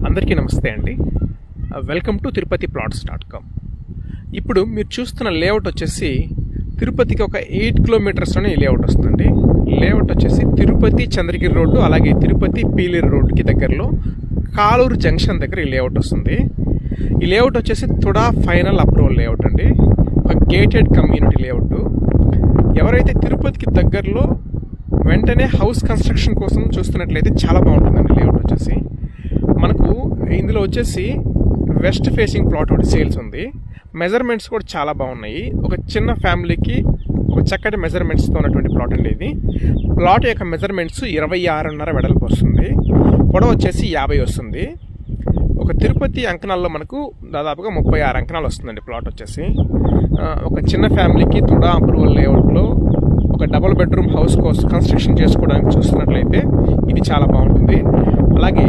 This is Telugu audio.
అందరికీ నమస్తే అండి. Welcome to Tirupati plots dot com. ఇప్పుడు మీరు చూస్తున్న లేఅవుట్ వచ్చేసి తిరుపతికి ఒక 8 కిలోమీటర్స్లోనే ఈ లేఅవుట్ వస్తుందండి. లేఅవుట్ వచ్చేసి తిరుపతి చంద్రగిరి రోడ్డు అలాగే తిరుపతి పీలేరు రోడ్డుకి దగ్గరలో కాలూరు జంక్షన్ దగ్గర ఈ లేఅవుట్ వస్తుంది. ఈ లేఅవుట్ వచ్చేసి తుడా ఫైనల్ అప్రూవల్ లేఅవుట్ అండి. ఒక గేటెడ్ కమ్యూనిటీ లేఅవుట్. ఎవరైతే తిరుపతికి దగ్గరలో వెంటనే హౌస్ కన్స్ట్రక్షన్ కోసం చూస్తున్నట్లయితే చాలా బాగుంటుందండి. లేఅవుట్ వచ్చేసి మనకు ఇందులో వచ్చేసి వెస్ట్ ఫేసింగ్ ప్లాట్ ఒకటి సేల్స్ ఉంది. మెజర్మెంట్స్ కూడా చాలా బాగున్నాయి. ఒక చిన్న ఫ్యామిలీకి ఒక చక్కటి మెజర్మెంట్స్తో ఉన్నటువంటి ప్లాట్ అండి ఇది. ప్లాట్ యొక్క మెజర్మెంట్స్ 26.5 వెడల్పు వస్తుంది. పొడవు వచ్చేసి 50 వస్తుంది. ఒక తిరుపతి అంకణాల్లో మనకు దాదాపుగా 36 అంకణాలు వస్తుందండి ప్లాట్ వచ్చేసి. ఒక చిన్న ఫ్యామిలీకి తుడా అప్రూవల్ లేఅవుట్లో ఒక డబుల్ బెడ్రూమ్ హౌస్ కోసం కన్స్ట్రక్షన్ చేసుకోవడానికి చూస్తున్నట్లయితే ఇది చాలా బాగుంటుంది. అలాగే